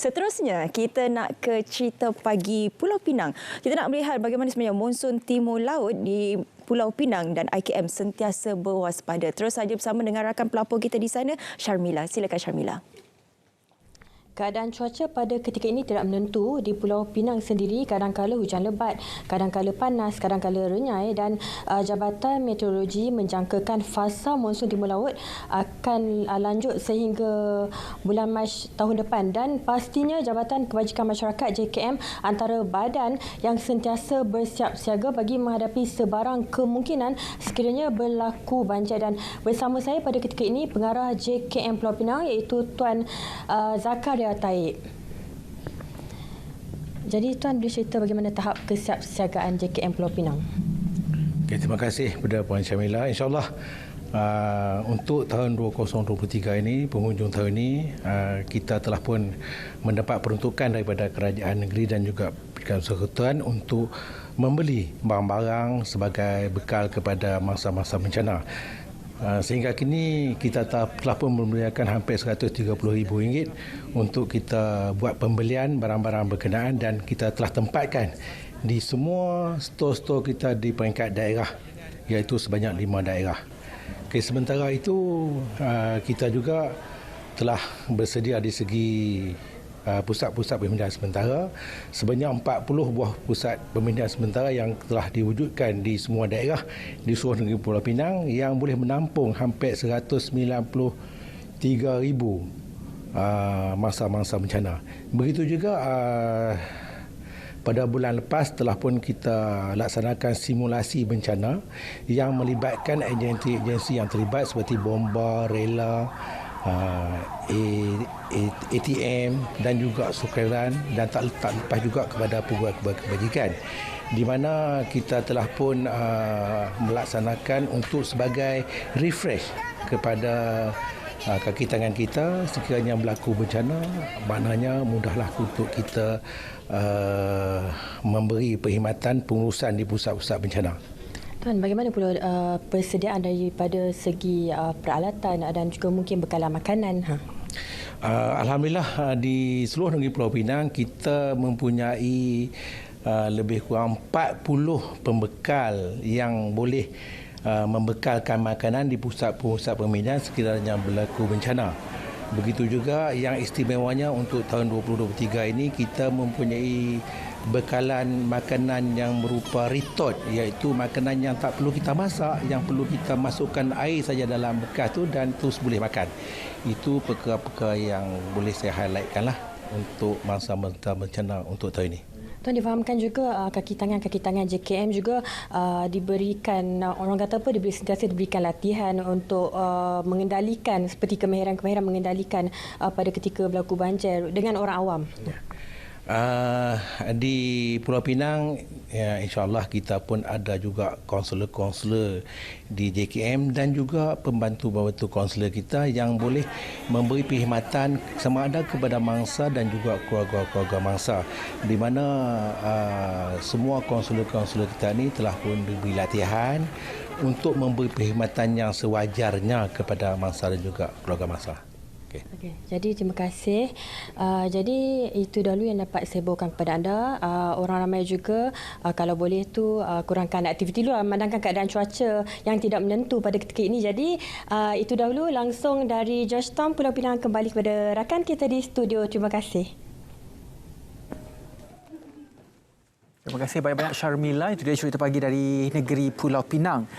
Seterusnya, kita nak ke cerita pagi Pulau Pinang. Kita nak melihat bagaimana sebenarnya monsun timur laut di Pulau Pinang dan IKM sentiasa berwaspada. Terus saja bersama dengan rakan pelapor kita di sana, Sharmila. Silakan Sharmila. Keadaan cuaca pada ketika ini tidak menentu di Pulau Pinang sendiri. Kadang-kala hujan lebat, kadang-kala panas, kadang-kala renyai dan Jabatan Meteorologi menjangkakan fasa monsun timur laut akan lanjut sehingga bulan Mac tahun depan dan pastinya Jabatan Kebajikan Masyarakat JKM antara badan yang sentiasa bersiap siaga bagi menghadapi sebarang kemungkinan sekiranya berlaku banjir. Dan bersama saya pada ketika ini pengarah JKM Pulau Pinang iaitu Tuan Zakaria Taib. Jadi Tuan boleh cerita bagaimana tahap kesiapsiagaan JKM Pulau Pinang? Okay, terima kasih kepada Puan Syamila. InsyaAllah untuk tahun 2023 ini, penghujung tahun ini, kita telah pun mendapat peruntukan daripada kerajaan negeri dan juga persekutuan untuk membeli barang-barang sebagai bekal kepada masa-masa bencana. Sehingga kini kita telah pun memberikan hampir RM130,000 untuk kita buat pembelian barang-barang berkenaan dan kita telah tempatkan di semua stor-stor kita di peringkat daerah, iaitu sebanyak 5 daerah. Okay, sementara itu kita juga telah bersedia di segi pusat-pusat pemindahan sementara sebanyak 40 buah pusat pemindahan sementara yang telah diwujudkan di semua daerah di seluruh negeri Pulau Pinang yang boleh menampung hampir 193,000 masa-masa bencana. Begitu juga pada bulan lepas telah pun kita laksanakan simulasi bencana yang melibatkan agensi-agensi yang terlibat seperti bomba, rela, ATM dan juga sukeran dan tak lepas juga kepada pegawai kebajikan di mana kita telah pun melaksanakan untuk sebagai refresh kepada kaki tangan kita sekiranya berlaku bencana, maknanya mudahlah untuk kita memberi perkhidmatan pengurusan di pusat-pusat bencana. Tuan, bagaimana pula persediaan daripada segi peralatan dan juga mungkin bekalan makanan? Alhamdulillah di seluruh negeri Pulau Pinang kita mempunyai lebih kurang 40 pembekal yang boleh membekalkan makanan di pusat-pusat pemindahan sekiranya berlaku bencana. Begitu juga yang istimewanya untuk tahun 2023 ini kita mempunyai bekalan makanan yang berupa retort, iaitu makanan yang tak perlu kita masak, yang perlu kita masukkan air saja dalam bekas tu dan terus boleh makan. Itu perkara-perkara yang boleh saya highlightkan lah untuk masa bencana untuk tahun ini. Tuan, difahamkan juga kaki tangan JKM juga diberikan, orang kata apa, sentiasa diberikan latihan untuk mengendalikan seperti kemahiran-kemahiran mengendalikan pada ketika berlaku banjir dengan orang awam. Di Pulau Pinang, ya, insyaAllah kita pun ada juga kaunselor-kaunselor di JKM dan juga pembantu-pembantu kaunselor kita yang boleh memberi perkhidmatan sama ada kepada mangsa dan juga keluarga-keluarga mangsa, di mana semua kaunselor-kaunselor kita ini telah pun diberi latihan untuk memberi perkhidmatan yang sewajarnya kepada mangsa dan juga keluarga mangsa. Okay. Jadi terima kasih. Jadi itu dahulu yang dapat saya bawakan kepada anda. Orang ramai juga kalau boleh tu kurangkan aktiviti luar memandangkan keadaan cuaca yang tidak menentu pada ketika ini. Jadi itu dahulu langsung dari Georgetown Pulau Pinang kembali kepada rakan kita di studio. Terima kasih. Terima kasih banyak-banyak Sharmila. Itu dia cerita pagi dari negeri Pulau Pinang.